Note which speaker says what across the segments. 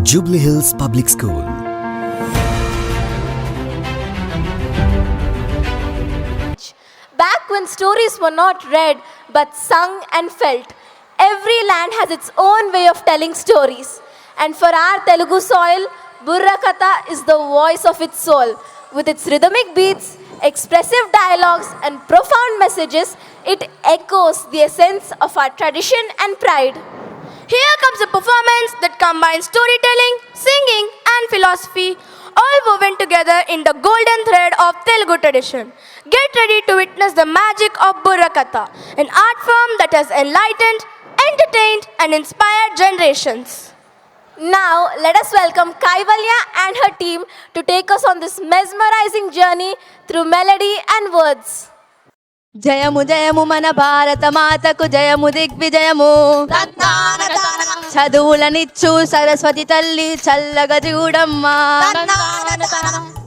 Speaker 1: Jubilee Hills Public School.
Speaker 2: Back when stories were not read but sung and felt, every land has its own way of telling stories. And for our Telugu soil, Burra Katha is the voice of its soul. With its rhythmic beats, expressive dialogues, and profound messages, it echoes the essence of our tradition and pride.
Speaker 3: Here comes a performance that combines storytelling, singing, and philosophy, all woven together in the golden thread of Telugu tradition. Get ready to witness the magic of Burra Katha, an art form that has enlightened, entertained, and inspired generations.
Speaker 2: Now, let us welcome Kaivalya and her team to take us on this mesmerizing journey through melody and words.
Speaker 4: జయము జయము మన భారత మాతకు జయము దిగ్విజయము చదువులనిచ్చు సరస్వతి తల్లి చల్లగా చూడమ్మా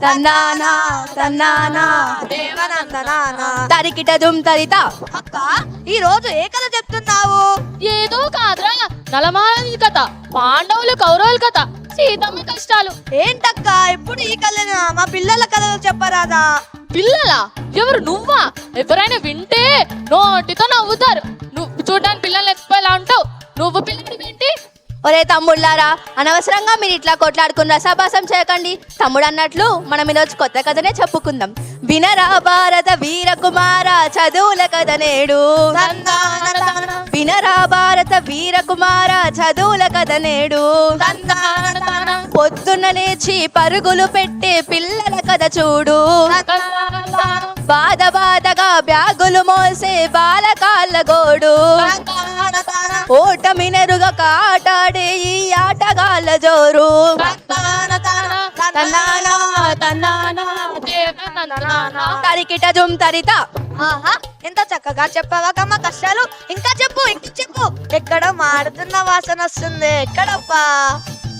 Speaker 4: తన్నానా తన్నానా తరికిట జుమ్ తరిత.
Speaker 3: అక్క, ఈ రోజు ఏ కథ చెప్తున్నావు?
Speaker 5: ఏదో కాదురా, నలమాలి కథ, పాండవులు కౌరవుల కథ, సీతమ్మ కష్టాలు.
Speaker 3: ఏంటక్క ఎప్పుడు ఈ కథనా? మా పిల్లల కథలు చెప్పరాదా?
Speaker 5: పిల్లలా? ఎవరు, నువ్వా? ఎవరైనా వింటే నోటితో నవ్వుతారు. నువ్వు చూడడానికి పిల్లలు ఎత్తుపోయేలా ఉంటావు. నువ్వు పిల్లలు ఏంటి?
Speaker 4: ఒరే తమ్ముళ్ళారా, అనవసరంగా మీరు ఇట్లా కొట్లాడుకున్న రసాభాసం చేయకండి. తమ్ముడు అన్నట్లు మనం ఈరోజు కొత్త కథనే చెప్పుకుందాం. వినరా భారత వీర కుమార చదువుల కథ నేడు. వినరా భారత వీర కుమార చదువుల కథ నేడు. పొద్దున్న లేచి పరుగులు పెట్టే పిల్లల కథ చూడు. బాధ బాధగా బ్యాగులు మోసే బాలకాళ్ళ గోడు. ఓటమినరుగా ఆటాడే ఈ ఆటగాళ్ళ జోరు. తరికిట జుమ్ తరిత.
Speaker 3: ఆహా, ఎంత చక్కగా చెప్పావా మా కష్టాలు. ఇంకా చెప్పు, ఇంకా చెప్పు. ఎక్కడ మాడుతున్న వాసన వస్తుంది. ఎక్కడప్పా?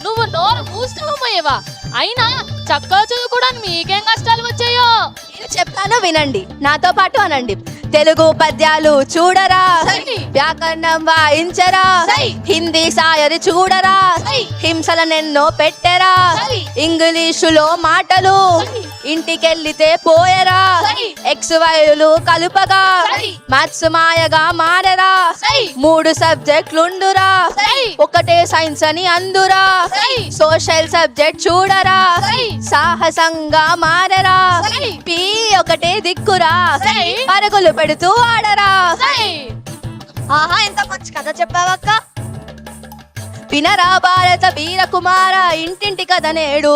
Speaker 5: నువ్వు నోరు మూస్తున్నావా? అయినా చక్కగా చదువుకోవడానికి మీకేం కష్టాలు వచ్చాయో?
Speaker 4: నేను చెప్తాను వినండి, నాతో పాటు అనండి. తెలుగు పద్యాలు చూడరా, వ్యాకరణం వాయించరా, హిందీ సాయరి చూడరా, హింసలనెన్నో పెట్టరా, ఇంగ్లీషులో మాటలు ఇంటికెళ్ళితే పోయరా, ఎక్స్ వైలు కలుపగా మ్యాథ్స్ మాయగా మారరా, 3 సబ్జెక్టులుండురా, ఒకటే సైన్స్ అని అందురా, సోషల్ సబ్జెక్ట్ చూడరా, సాహసంగా మారరా, పి ఒకటే దిక్కురా, పరుగులు పెడుతూ ఆడరా.
Speaker 3: ఆహా, ఎంత మంచి కథ చెప్పావక్క.
Speaker 4: వినరా భారత వీర కుమార ఇంటింటి కథ నేడు.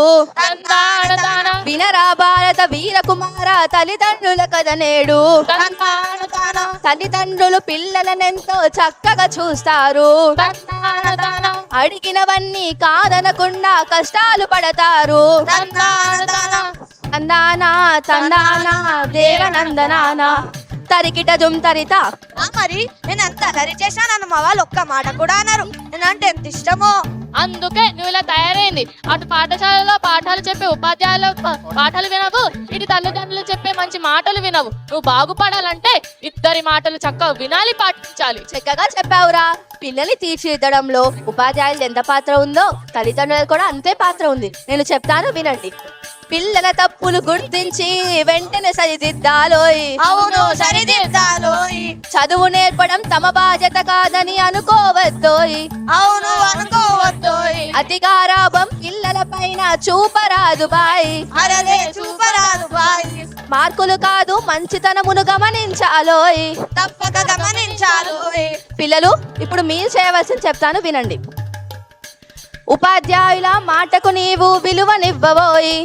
Speaker 4: వినరా భారత వీర కుమార తల్లిదండ్రుల కథ నేడు. తల్లిదండ్రులు పిల్లలనెంతో చక్కగా చూస్తారు. అడిగినవన్నీ కాదనకుండా కష్టాలు పడతారు. తందానా తందానా దేవనందనానా. తరికిట జుమ్ తరిత.
Speaker 3: మరి నేను ఎంత అలరి చేశానన్న మా వాళ్ళు ఒక్క మాట కూడా అన్నారు. నేనంటే ఎంత ఇష్టమో.
Speaker 5: అందుకే నువ్వు ఇలా తయారైంది. అటు పాఠశాలలో పాఠాలు చెప్పే ఉపాధ్యాయుల పాఠాలు వినవు, ఇటు తల్లిదండ్రులు చెప్పే మంచి మాటలు వినవు. నువ్వు బాగుపడాలంటే ఇద్దరి మాటలు చక్కగా వినాలి, పాటించాలి.
Speaker 4: చక్కగా చెప్పావురా. పిల్లల్ని తీర్చిదిద్దడంలో ఉపాధ్యాయులు ఎంత పాత్ర ఉందో తల్లిదండ్రులు కూడా అంతే పాత్ర ఉంది. నేను చెప్తాను వినండి. పిల్లల తప్పులు గుర్తించి వెంటనే సరిదిద్దాలోయ్.
Speaker 3: అవును, సరిదిద్దాలోయ్.
Speaker 4: చదువు నేర్పడం తమ బాధ్యత కాదని అనుకోవద్దోయ్.
Speaker 3: అవును, అనుకోవద్దోయ్.
Speaker 4: అతి గారాబం పిల్లల పైన చూపరాదు బాయ్.
Speaker 3: అరలే చూపరాదు బాయ్.
Speaker 4: మార్కులు కాదు మంచితనమును గమనించాలోయ్.
Speaker 3: తప్పక గమనించాలోయ్.
Speaker 4: పిల్లలు, ఇప్పుడు మీరు చేయవలసింది చెప్తాను వినండి. ఉపాధ్యాయుల మాటకు నీవు విలువనివ్వబోయి.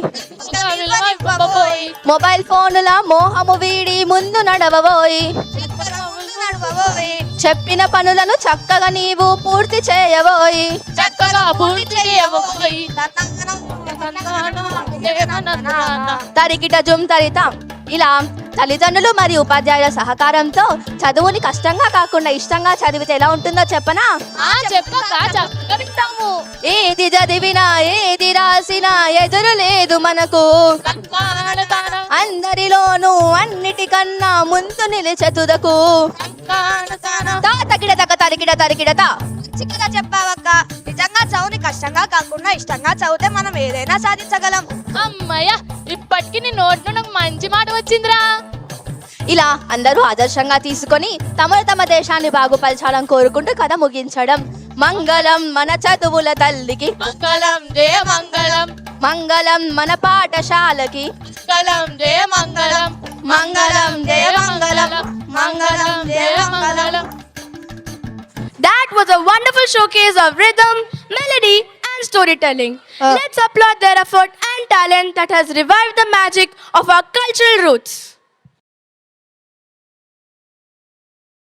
Speaker 4: మొబైల్ ఫోనుల మోహము వీడి ముందు నడవబోయి. చెప్పిన పనులను చక్కగా నీవు పూర్తి చేయబోయి. తరికిట జుమ్ తరిత. ఇలా తల్లిదండ్రులు మరియు ఉపాధ్యాయుల సహకారంతో చదువుని కష్టంగా కాకుండా ఇష్టంగా చదివితే ఎలా ఉంటుందో చెప్పనా? ఏది చదివినా ఏది రాసినా ఎదురు లేదు మనకు. అందరిలోనూ అన్నిటికన్నా ముందు నిలిచే తుదకు. తరికిడ తరికిడ తరికిడత. చిక్కగా చెప్పావక్క. నిజంగా చదువుని కష్టంగా కాకుండా ఇష్టంగా చదివితే మనం ఏదైనా సాధించగలం.
Speaker 5: అమ్మయ్య ఇప్పటికి నీ నోటి నుండి ఒక మంచి మాట వచ్చిందిరా.
Speaker 4: ఇలా అందరూ ఆదర్శంగా తీసుకొని తమ దేశాన్ని బాగుపరచాలని కోరుకుంటూ కథ ముగించడం. మంగళం మన చదువుల తల్లికి,
Speaker 5: మంగళం జయ మంగళం,
Speaker 4: మంగళం మన పాఠశాలకి,
Speaker 5: మంగళం జయ మంగళం,
Speaker 4: మంగళం జయ మంగళం, మంగళం జయ మంగళం.
Speaker 3: That was a wonderful showcase of rhythm, melody, and storytelling. Let's applaud their effort and talent that has revived the magic of our cultural roots.